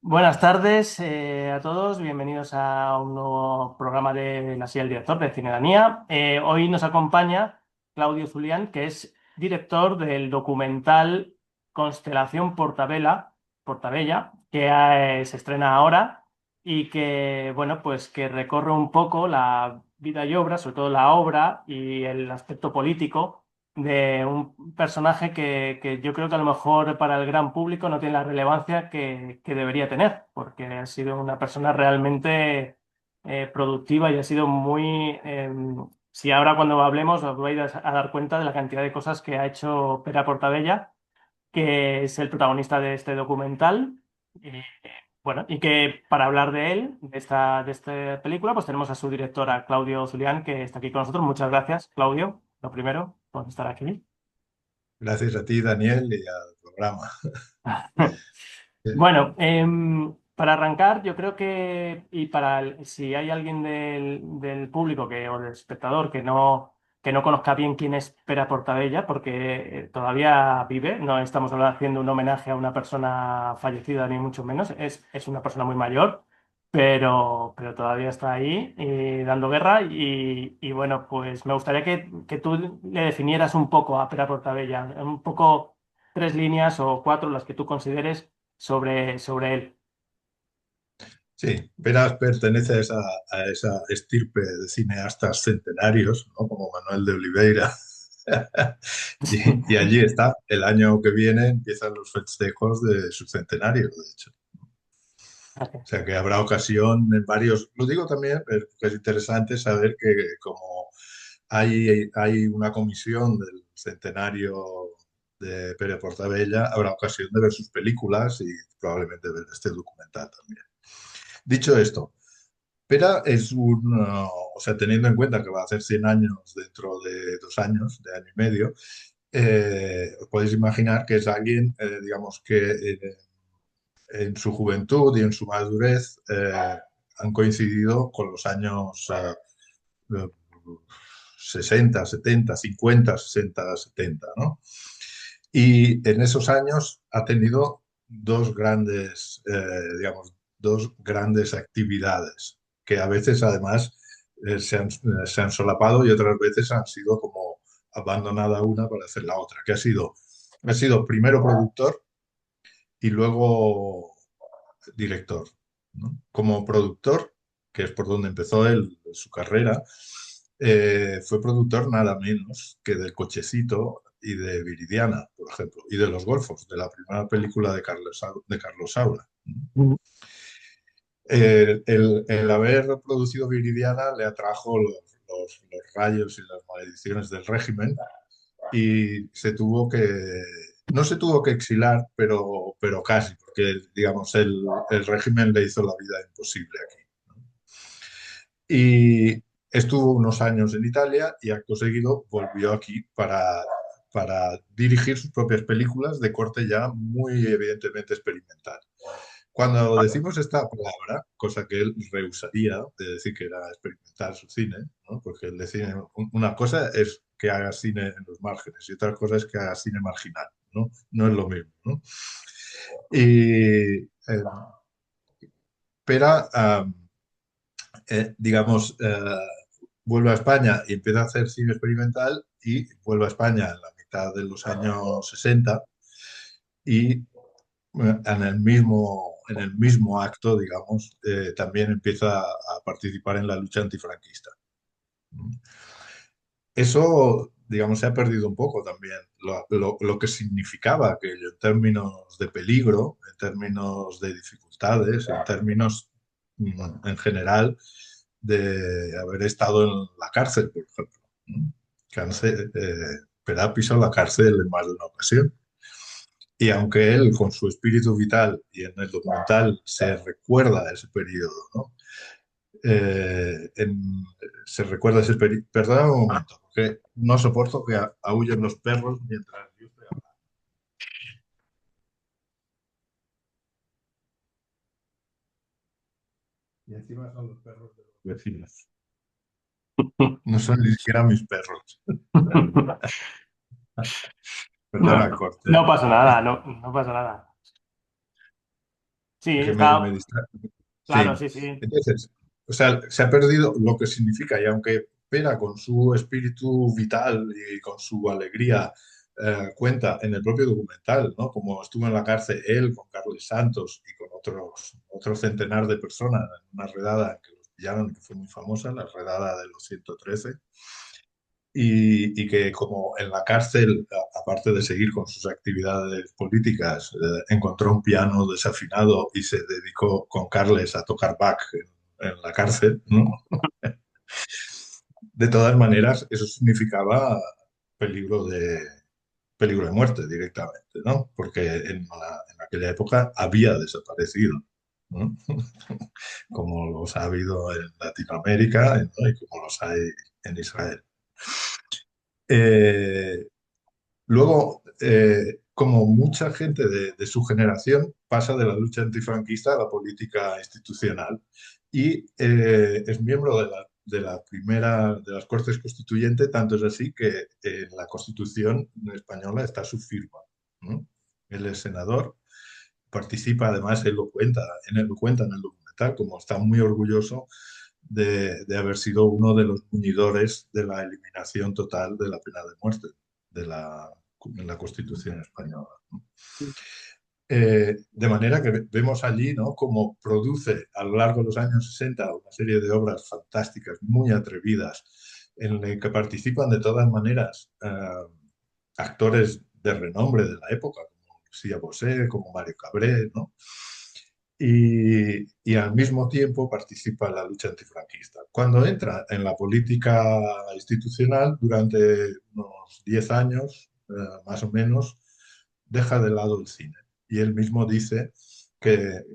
Buenas tardes a todos, bienvenidos a un nuevo programa de La Silla del Director de Cinedanía. Hoy nos acompaña Claudio Zulián, que es director del documental Constelación Portabella, que se estrena ahora y que, bueno, pues que recorre un poco la vida y obra, sobre todo la obra y el aspecto político de un personaje que yo creo que a lo mejor para el gran público no tiene la relevancia que debería tener, porque ha sido una persona realmente productiva y ha sido muy... si ahora cuando hablemos os vais a dar cuenta de la cantidad de cosas que ha hecho Pere Portabella, que es el protagonista de este documental. Eh, bueno, y que para hablar de él, de esta película, pues tenemos a su directora, Claudio Zulián, que está aquí con nosotros. Muchas gracias, Claudio, lo primero, por estar aquí. Gracias a ti, Daniel, y al programa. Bueno, para arrancar, yo creo que, y si hay alguien del público o del espectador que no conozca bien quién es Pere Portabella, porque todavía vive, no estamos haciendo un homenaje a una persona fallecida, ni mucho menos, es una persona muy mayor, pero todavía está ahí dando guerra. Y bueno, pues me gustaría que tú le definieras un poco a Pere Portabella, un poco tres líneas o cuatro las que tú consideres sobre él. Sí, Peras pertenece a esa estirpe de cineastas centenarios, ¿no? Como Manuel de Oliveira. Y allí está. El año que viene empiezan los festejos de su centenario, de hecho. O sea que habrá ocasión en varios. Lo digo también porque es interesante saber que como hay una comisión del centenario de Pere Portabella, habrá ocasión de ver sus películas y probablemente ver este documental también. Dicho esto, Pera es o sea, teniendo en cuenta que va a hacer 100 años dentro de 2 años, de año y medio, os podéis imaginar que es alguien, digamos, que en su juventud y en su madurez han coincidido con los años eh, 60, 70, 50, 60, 70, ¿no? Y en esos años ha tenido dos grandes actividades que a veces además se han solapado y otras veces han sido como abandonada una para hacer la otra, que ha sido primero productor y luego director, ¿no? Como productor, que es por donde empezó él su carrera, fue productor nada menos que del Cochecito y de Viridiana, por ejemplo, y de Los Golfos, de la primera película de Carlos Saura. Mm. El haber producido Viridiana le atrajo los rayos y las maldiciones del régimen y no se tuvo que exilar, pero casi, porque digamos el régimen le hizo la vida imposible aquí. Y estuvo unos años en Italia y acto seguido volvió aquí para dirigir sus propias películas de corte ya muy evidentemente experimental. Cuando decimos esta palabra, cosa que él rehusaría de decir que era experimental su cine, ¿no? Porque el de cine, una cosa es que haga cine en los márgenes y otra cosa es que haga cine marginal, ¿no? No es lo mismo, ¿no? Y pero, digamos, vuelve a España y empieza a hacer cine experimental y vuelve a España en la mitad de los años 60 y en el mismo acto, digamos, también empieza a participar en la lucha antifranquista. Eso, digamos, se ha perdido un poco también, lo que significaba aquello en términos de peligro, en términos de dificultades, en términos, en general, de haber estado en la cárcel, por ejemplo, ¿no? Perá pisó la cárcel en más de una ocasión. Y aunque él, con su espíritu vital, y en el documental se recuerda ese periodo, ¿no? Eh, en- Se recuerda ese periodo. Perdona un momento, porque no soporto que aúllen los perros mientras yo estoy hablando. Y encima son los perros de los vecinos. No son ni siquiera mis perros. Perdona el No, corte. no pasa nada, no pasa nada. Sí, que me está, distrae. claro, Sí, sí, sí. entonces, o sea, se ha perdido lo que significa, y aunque Pera con su espíritu vital y con su alegría cuenta en el propio documental, ¿no? Como estuvo en la cárcel él con Carles Santos y con otro centenar de personas en una redada que los pillaron, que fue muy famosa, la redada de los 113, y que como en la cárcel, aparte de seguir con sus actividades políticas, encontró un piano desafinado y se dedicó con Carles a tocar Bach en la cárcel, ¿no? De todas maneras, eso significaba peligro de, peligro de muerte directamente, ¿no? Porque en aquella época había desaparecido, ¿no? Como los ha habido en Latinoamérica, ¿no? Y como los hay en Israel. Eh, Luego, como mucha gente de su generación, pasa de la lucha antifranquista a la política institucional y es miembro de la primera de las Cortes Constituyentes, tanto es así que en la Constitución española está su firma, ¿no? Él es senador, participa, además, él lo cuenta en el documental, como está muy orgulloso de haber sido uno de los muñidores de la eliminación total de la pena de muerte de la, en la Constitución española, ¿no? De manera que vemos allí, ¿no?, cómo produce a lo largo de los años 60 una serie de obras fantásticas, muy atrevidas, en las que participan de todas maneras actores de renombre de la época, como Lucía Bosé, como Mario Cabré, ¿no? Y al mismo tiempo participa en la lucha antifranquista. Cuando entra en la política institucional durante unos 10 años, más o menos, deja de lado el cine. Y él mismo dice que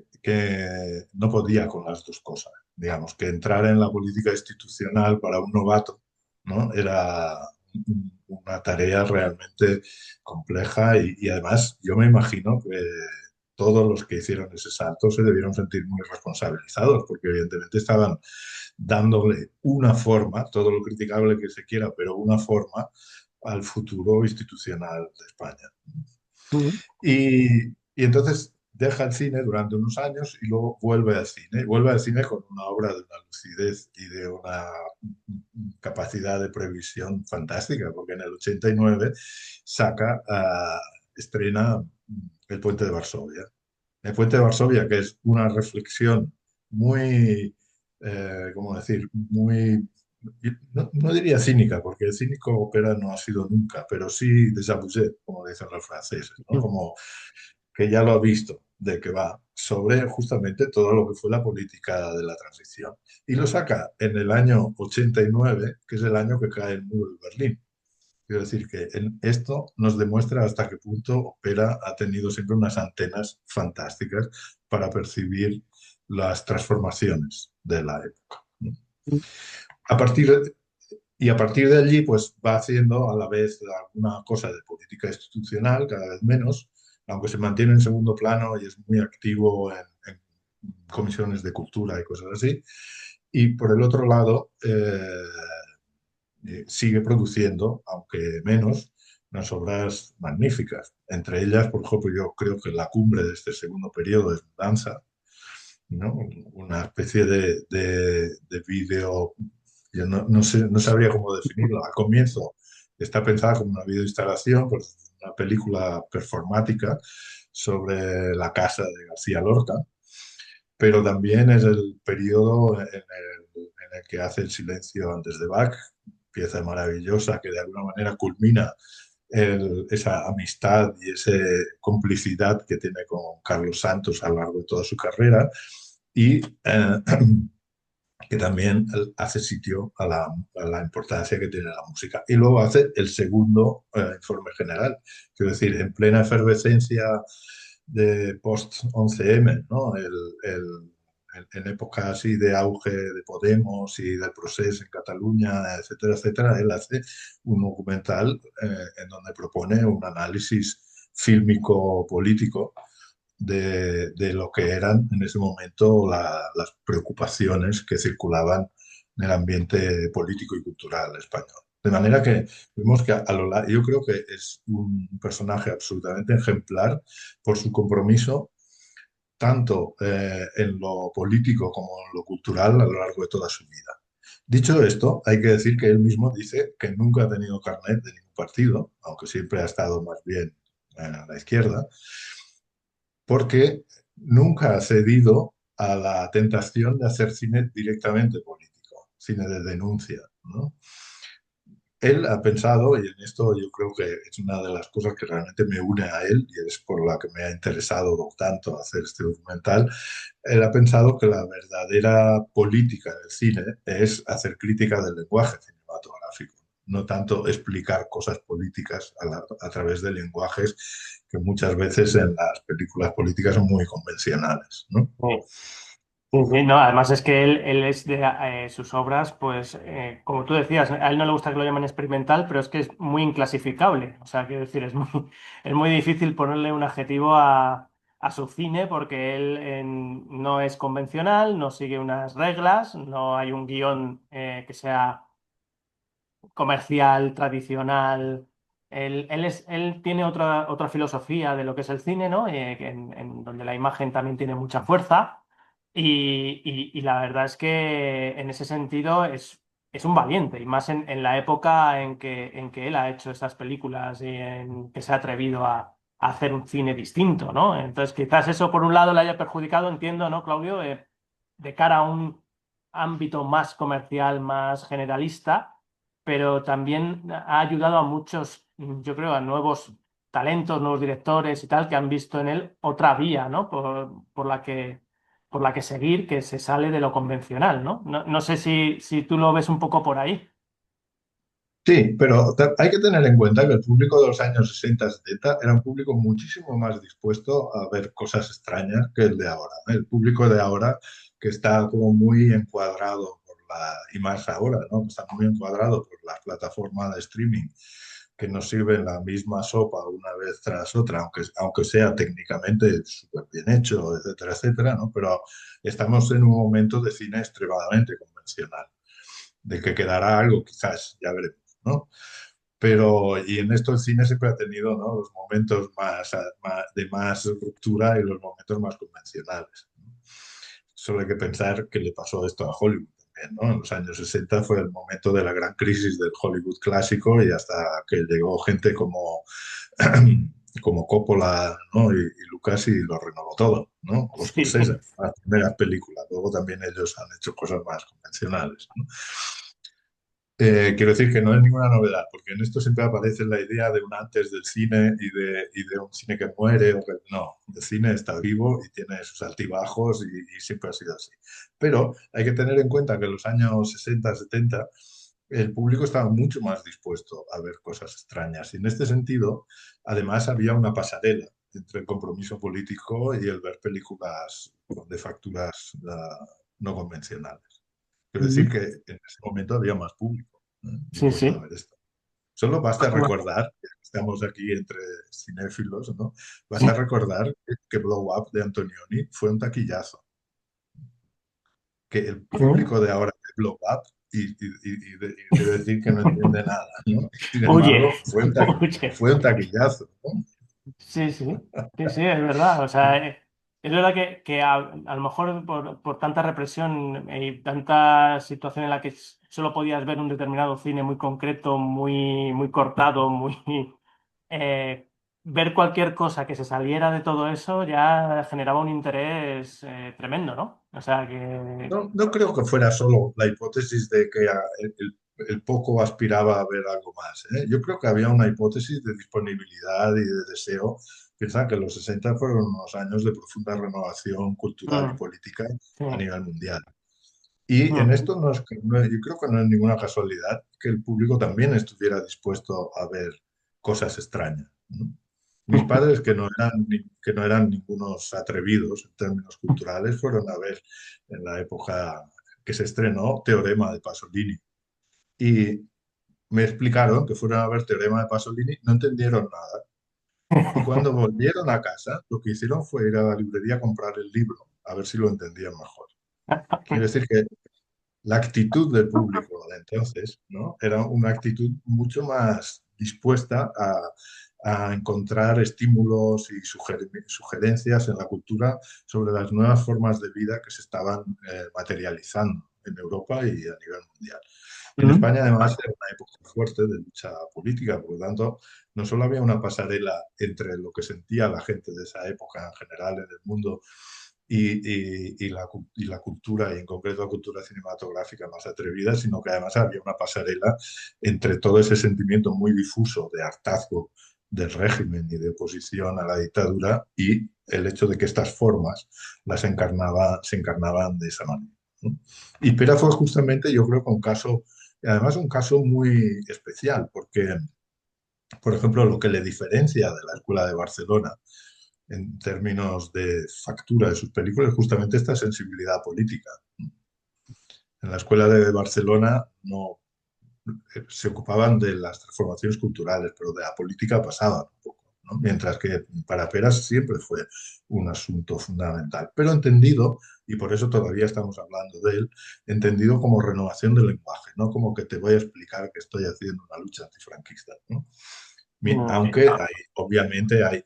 no podía con las dos cosas. Digamos, que entrar en la política institucional para un novato, ¿no?, era una tarea realmente compleja y además yo me imagino que todos los que hicieron ese salto se debieron sentir muy responsabilizados, porque evidentemente estaban dándole una forma, todo lo criticable que se quiera, pero una forma al futuro institucional de España. Ujú. Y entonces deja el cine durante unos años y luego vuelve al cine. Y vuelve al cine con una obra de una lucidez y de una capacidad de previsión fantástica, porque en el 89 estrena El Puente de Varsovia. El Puente de Varsovia, que es una reflexión muy, ¿cómo decir?, muy, no diría cínica, porque el cínico ópera no ha sido nunca, pero sí desabusé, como dicen los franceses, ¿no? Como que ya lo ha visto de que va sobre justamente todo lo que fue la política de la transición. Y lo saca en el año 89, que es el año que cae el muro de Berlín. Quiero decir que esto nos demuestra hasta qué punto Opera ha tenido siempre unas antenas fantásticas para percibir las transformaciones de la época, ¿no? A partir de, a partir de allí, pues va haciendo a la vez alguna cosa de política institucional, cada vez menos, aunque se mantiene en segundo plano y es muy activo en comisiones de cultura y cosas así. Y por el otro lado, sigue produciendo, aunque menos, unas obras magníficas. Entre ellas, por ejemplo, yo creo que la cumbre de este segundo periodo es Danza, ¿no? Una especie de vídeo, yo no sé, no sabría cómo definirlo. Al comienzo está pensada como una videoinstalación, pues una película performática sobre la casa de García Lorca, pero también es el periodo en el que hace el silencio antes de Bach, pieza maravillosa que de alguna manera culmina esa amistad y esa complicidad que tiene con Carlos Santos a lo largo de toda su carrera y que también hace sitio a la importancia que tiene la música. Y luego hace el segundo informe general, quiero decir, en plena efervescencia de post-11M, ¿no? En época así de auge de Podemos y del proceso en Cataluña, etcétera, etcétera, él hace un documental en donde propone un análisis fílmico-político de lo que eran en ese momento las preocupaciones que circulaban en el ambiente político y cultural español. De manera que vemos que yo creo que es un personaje absolutamente ejemplar por su compromiso tanto en lo político como en lo cultural a lo largo de toda su vida. Dicho esto, hay que decir que él mismo dice que nunca ha tenido carnet de ningún partido, aunque siempre ha estado más bien a la izquierda, porque nunca ha cedido a la tentación de hacer cine directamente político, cine de denuncia, ¿no? Él ha pensado, y en esto yo creo que es una de las cosas que realmente me une a él, y es por la que me ha interesado tanto hacer este documental, él ha pensado que la verdadera política del cine es hacer crítica del lenguaje cinematográfico, no tanto explicar cosas políticas a través de lenguajes que muchas veces en las películas políticas son muy convencionales, ¿no? Sí. Sí, sí, no, además es que él es de sus obras, pues, como tú decías, a él no le gusta que lo llamen experimental, pero es que es muy inclasificable. O sea, quiero decir, es muy difícil ponerle un adjetivo a su cine porque él no es convencional, no sigue unas reglas, no hay un guión que sea comercial, tradicional. Él tiene otra filosofía de lo que es el cine, ¿no? En donde la imagen también tiene mucha fuerza. Y la verdad es que en ese sentido es un valiente, y más en la época en que él ha hecho estas películas y en que se ha atrevido a hacer un cine distinto, ¿no? Entonces, quizás eso por un lado le haya perjudicado, entiendo, ¿no, Claudio? De cara a un ámbito más comercial, más generalista, pero también ha ayudado a muchos, yo creo, a nuevos talentos, nuevos directores y tal, que han visto en él otra vía, ¿no? Por la que seguir, que se sale de lo convencional, ¿no? No sé si tú lo ves un poco por ahí. Sí, pero hay que tener en cuenta que el público de los años 60-70 era un público muchísimo más dispuesto a ver cosas extrañas que el de ahora, ¿no? El público de ahora que está como muy encuadrado por y más ahora, ¿no? Está muy encuadrado por las plataformas de streaming que nos sirven la misma sopa una vez tras otra, aunque sea técnicamente súper bien hecho, etcétera, etcétera, ¿no? Pero estamos en un momento de cine extremadamente convencional, de que quedará algo quizás, ya veremos, ¿no? Pero, y en esto el cine siempre ha tenido, ¿no? Los momentos de más ruptura y los momentos más convencionales, ¿no? Solo hay que pensar que le pasó esto a Hollywood también, ¿no? En los años 60 fue el momento de la gran crisis del Hollywood clásico y hasta que llegó gente como, como Coppola, ¿no? Y Lucas y lo renovó todo, ¿no? O Scorsese, Sí. las primeras películas. Luego también ellos han hecho cosas más convencionales, ¿no? Quiero decir que no es ninguna novedad, porque en esto siempre aparece la idea de un antes del cine y de un cine que muere. No, el cine está vivo y tiene sus altibajos y siempre ha sido así. Pero hay que tener en cuenta que en los años 60-70 el público estaba mucho más dispuesto a ver cosas extrañas. Y en este sentido, además, había una pasarela entre el compromiso político y el ver películas de facturas no convencionales. Quiero decir Ujú. que en ese momento había más público, Sí, dispuesto a sí. ver esto. Solo basta Bueno, recordar, que estamos aquí entre cinéfilos, ¿no? Basta sí. recordar que Blow Up de Antonioni fue un taquillazo, que el público de ahora de Blow Up y debe decir que no entiende nada, ¿no? Sin Oye, embargo, oye. fue un taquillazo, ¿no? Sí, sí, sí, sí, es verdad. O sea, es verdad que a lo mejor por tanta represión y tanta situación en la que solo podías ver un determinado cine muy concreto, muy cortado, eh, ver cualquier cosa que se saliera de todo eso ya generaba un interés tremendo, ¿no? O sea que... No, no creo que fuera solo la hipótesis de que el poco aspiraba a ver algo más, ¿eh? Yo creo que había una hipótesis de disponibilidad y de deseo. Piensa que los 60 fueron unos años de profunda renovación cultural y Mm, política sí. a nivel mundial. Y en Ujú. esto yo creo que no es ninguna casualidad que el público también estuviera dispuesto a ver cosas extrañas, ¿no? Mis padres, que no eran ningunos atrevidos en términos culturales, fueron a ver en la época que se estrenó Teorema de Pasolini. Y me explicaron que fueron a ver Teorema de Pasolini, no entendieron nada. Y cuando volvieron a casa, lo que hicieron fue ir a la librería a comprar el libro, a ver si lo entendían mejor. Quiero decir que la actitud del público de entonces, ¿no? Era una actitud mucho más dispuesta a encontrar estímulos y sugerencias en la cultura sobre las nuevas formas de vida que se estaban materializando en Europa y a nivel mundial. En Mm. España, además, era una época fuerte de lucha política, por lo tanto, no solo había una pasarela entre lo que sentía la gente de esa época en general en el mundo y la cultura, y en concreto la cultura cinematográfica más atrevida, sino que además había una pasarela entre todo ese sentimiento muy difuso de hartazgo del régimen y de oposición a la dictadura y el hecho de que estas formas se encarnaban de esa manera, ¿no? Y Pera fue justamente, yo creo, que un caso, además un caso muy especial, porque, por ejemplo, lo que le diferencia de la Escuela de Barcelona en términos de factura de sus películas es justamente esta sensibilidad política. En la Escuela de Barcelona no se ocupaban de las transformaciones culturales, pero de la política pasaban un poco, ¿no? Mientras que para Peras siempre fue un asunto fundamental, pero entendido, y por eso todavía estamos hablando de él, entendido como renovación del lenguaje, no como que te voy a explicar que estoy haciendo una lucha antifranquista, ¿no? Mm. Aunque obviamente hay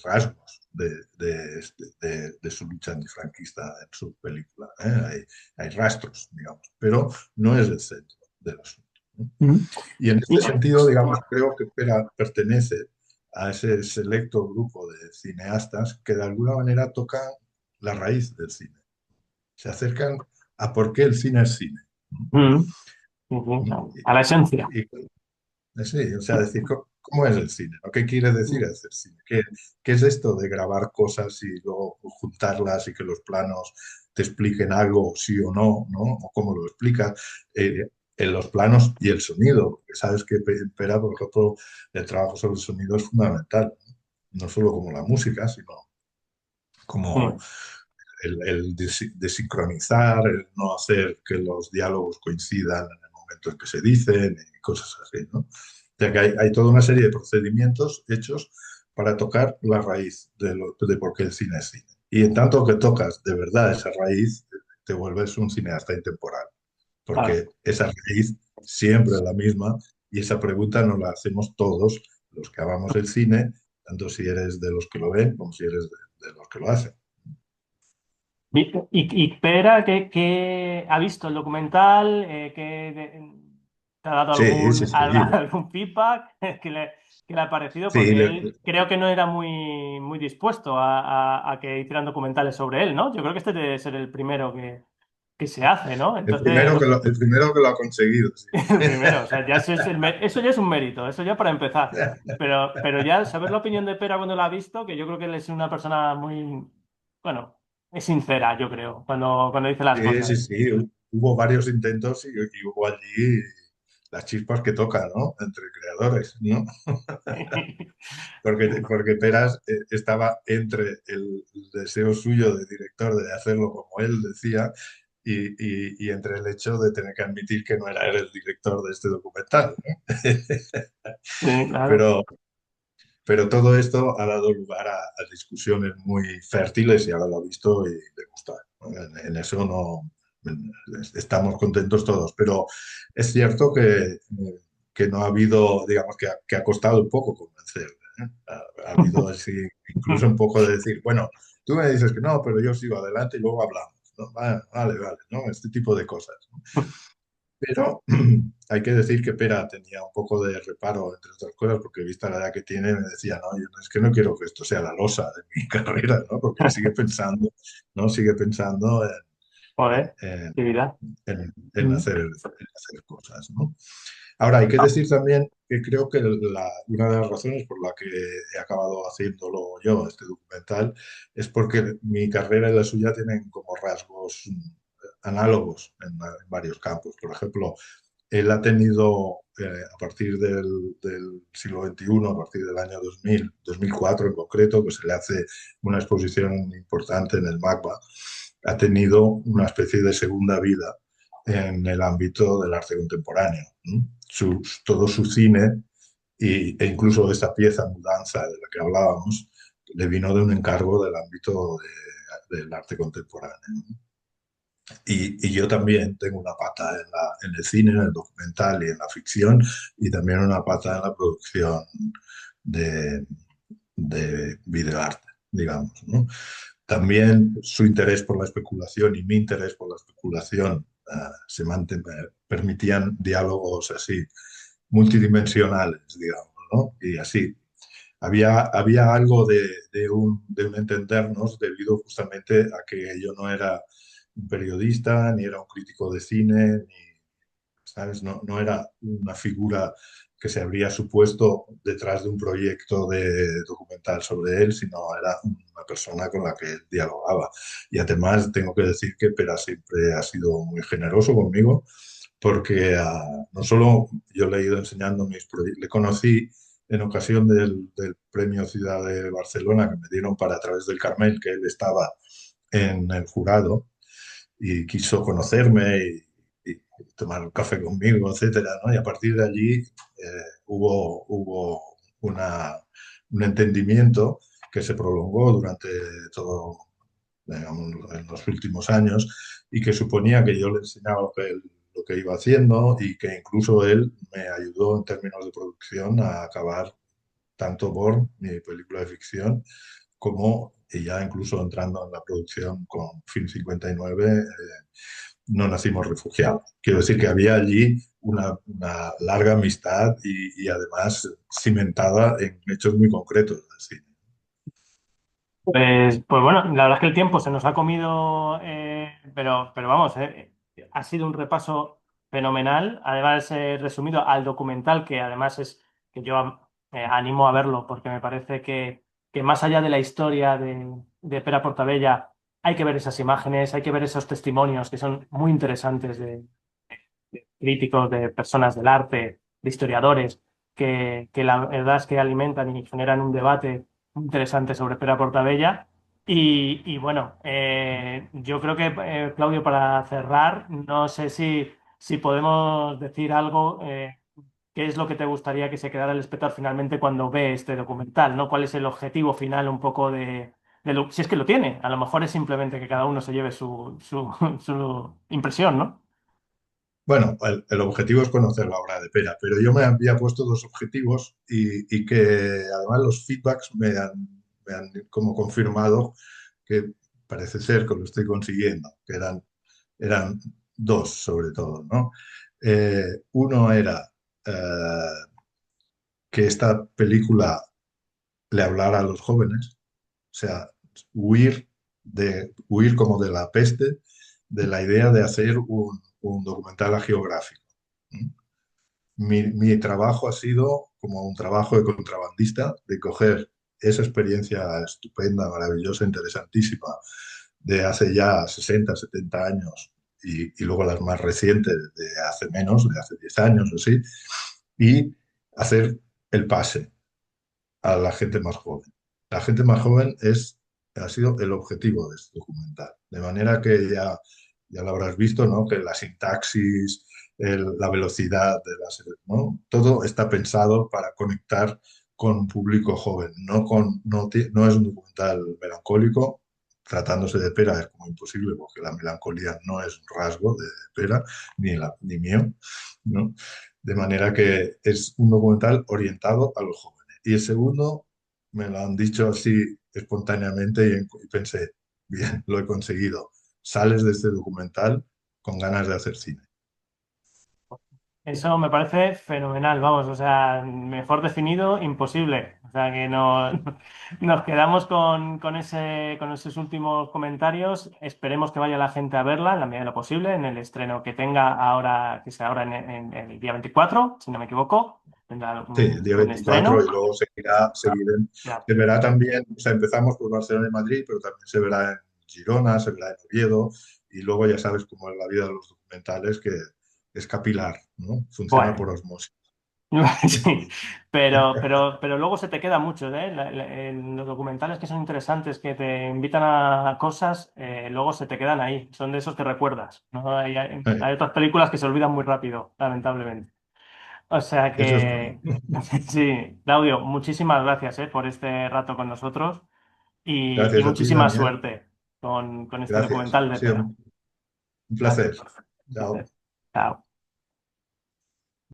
rasgos de su lucha antifranquista en su película, ¿eh? Hay rastros, digamos, pero no es el centro del asunto, ¿no? Mm. Y en Y, este sentido, digamos, creo que pertenece a ese selecto grupo de cineastas que de alguna manera tocan la raíz del cine, se acercan a por qué el cine es cine, mm, ujú, ¿no? a la esencia. Sí, o sea, decir, ¿cómo es el cine? ¿No? ¿Qué quiere decir hacer cine? ¿Qué es esto de grabar cosas y luego juntarlas y que los planos te expliquen algo, sí o no, ¿no? O cómo lo explica en los planos y el sonido, porque sabes que Pera, por ejemplo, el trabajo sobre el sonido es fundamental, no solo como la música, sino como Mm. el desincronizar, el no hacer que los diálogos coincidan en el momento en que se dicen y cosas así, ¿no? O sea que hay toda una serie de procedimientos hechos para tocar la raíz de por qué el cine es cine. Y en tanto que tocas de verdad esa raíz, te vuelves un cineasta intemporal, Claro. porque esa raíz siempre es la misma y esa pregunta nos la hacemos todos los que amamos el cine, tanto si eres de los que lo ven como si eres de los que lo hacen. Y Pera, ¿qué ha visto el documental? ¿Te ha dado Sí, sí, sí. algún feedback que le ha parecido? Sí, Porque él creo que no era muy dispuesto a que hicieran documentales sobre él, ¿no? Yo creo que este debe ser el primero que se hace, ¿no? Entonces, el primero que lo ha conseguido, sí. el primero, o sea, ya eso ya es un mérito, eso ya para empezar. Pero ya saber la opinión de Pera cuando la ha visto, que yo creo que él es una persona muy, bueno, es sincera, yo creo, cuando dice las Sí, sí, cosas. sí. Hubo varios intentos y hubo allí las chispas que tocan, ¿no? Entre creadores, ¿no? Porque Peras estaba entre el deseo suyo de director de hacerlo como él decía y entre el hecho de tener que admitir que no era él el director de este documental, ¿no? Sí, claro. Pero, pero todo esto ha dado lugar a discusiones muy fértiles y ahora lo ha visto y le gusta, ¿no? En eso no estamos contentos todos, pero es cierto que no ha habido, digamos, que ha costado un poco convencerle, ¿eh? Ha habido así, incluso un poco de decir, bueno, tú me dices que no, pero yo sigo adelante y luego hablamos, ¿no? Vale, vale, ¿no? Este tipo de cosas, ¿no? Pero hay que decir que Pera tenía un poco de reparo, entre otras cosas, porque vista la edad que tiene, me decía, no, yo es que no quiero que esto sea la losa de mi carrera, ¿no? Porque él sigue pensando, ¿no? Sigue pensando Joder, en, qué vida. Mm. en hacer cosas, ¿no? Ahora, hay que decir también que creo que una de las razones por la que he acabado haciéndolo yo, este documental, es porque mi carrera y la suya tienen como rasgos análogos en varios campos. Por ejemplo, él ha tenido, a partir del siglo XXI, a partir del año 2000, 2004 en concreto, que se le hace una exposición importante en el MACBA, ha tenido una especie de segunda vida en el ámbito del arte contemporáneo, ¿no? Todo su cine e incluso esta pieza Mudanza de la que hablábamos le vino de un encargo del ámbito del arte contemporáneo, ¿no? Y yo también tengo una pata en el cine, en el documental y en la ficción, y también una pata en la producción de, de videoarte, digamos, ¿no? También su interés por la especulación y mi interés por la especulación permitían diálogos así multidimensionales, digamos, ¿no? Y así. Había algo de un entendernos debido justamente a que yo no era un periodista, ni era un crítico de cine, ni, ¿sabes? No era una figura que se habría supuesto detrás de un proyecto de documental sobre él, sino era una persona con la que él dialogaba. Y además tengo que decir que Pera siempre ha sido muy generoso conmigo, porque no solo yo le he ido enseñando mis proyectos, le conocí en ocasión del Premio Ciudad de Barcelona que me dieron para A través del Carmel, que él estaba en el jurado y quiso conocerme y tomar un café conmigo, etcétera, ¿no? Y a partir de allí hubo un entendimiento que se prolongó durante todo, digamos, en los últimos años y que suponía que yo le enseñaba lo que iba haciendo y que incluso él me ayudó en términos de producción a acabar tanto por mi película de ficción como, y ya incluso entrando en la producción con Film 59, No nacimos refugiados. Quiero decir que había allí una larga amistad y además cimentada en hechos muy concretos del cine. Pues bueno, la verdad es que el tiempo se nos ha comido, pero vamos, ha sido un repaso fenomenal. Además, resumido al documental, que además es que yo animo a verlo, porque me parece que más allá de la historia de Pere Portabella, hay que ver esas imágenes, hay que ver esos testimonios que son muy interesantes de críticos, de personas del arte, de historiadores, que la verdad es que alimentan y generan un debate muy interesante sobre Pere Portabella. Y bueno, yo creo que, Claudio, para cerrar, no sé si podemos decir algo, qué es lo que te gustaría que se quedara el espectador finalmente cuando ve este documental, ¿no? ¿Cuál es el objetivo final un poco si es que lo tiene? A lo mejor es simplemente que cada uno se lleve su impresión, ¿no? Bueno, el objetivo es conocer la obra de Pera, pero yo me había puesto dos objetivos y que además los feedbacks me han como confirmado que parece ser que lo estoy consiguiendo, que eran dos sobre todo, ¿no? Uno era eh, que esta película le hablara a los jóvenes, o sea, huir como de la peste de la idea de hacer un documental geográfico. Mi trabajo ha sido como un trabajo de contrabandista, de coger esa experiencia estupenda, maravillosa, interesantísima de hace ya 60, 70 años y luego las más recientes de hace menos, de hace 10 años o así, y hacer el pase a la gente más joven. La gente más joven ha sido el objetivo de este documental. De manera que ya lo habrás visto, ¿no? Que la sintaxis, la velocidad de las, ¿no? Todo está pensado para conectar con un público joven. No es un documental melancólico. Tratándose de Pera es como imposible porque la melancolía no es un rasgo de Pera, ni mío, ¿no? De manera que es un documental orientado a los jóvenes. Y el segundo me lo han dicho así espontáneamente y pensé, bien, lo he conseguido. Sales de este documental con ganas de hacer cine. Eso me parece fenomenal, vamos, o sea, mejor definido, imposible. O sea, que no, nos quedamos con esos últimos comentarios. Esperemos que vaya la gente a verla en la medida de lo posible, en el estreno que tenga ahora, que sea ahora en el día 24, si no me equivoco. Tendrá Sí, el día un 24 y estreno. luego Claro. se verá también, o sea, empezamos por Barcelona y Madrid, pero también se verá en Girona, se verá en Oviedo y luego ya sabes cómo es la vida de los documentales, que es capilar, ¿no? Funciona Bueno. por osmosis. Sí, pero luego se te queda mucho, ¿eh? En los documentales que son interesantes, que te invitan a cosas, luego se te quedan ahí. Son de esos que recuerdas, ¿no? Hay otras películas que se olvidan muy rápido, lamentablemente. O sea Eso es todo. que, sí, Claudio, muchísimas gracias, por este rato con nosotros y Gracias a ti, muchísima Daniel. suerte con este Gracias. documental Ha de sido Pera. un Vale, placer. un Chao. placer. Chao.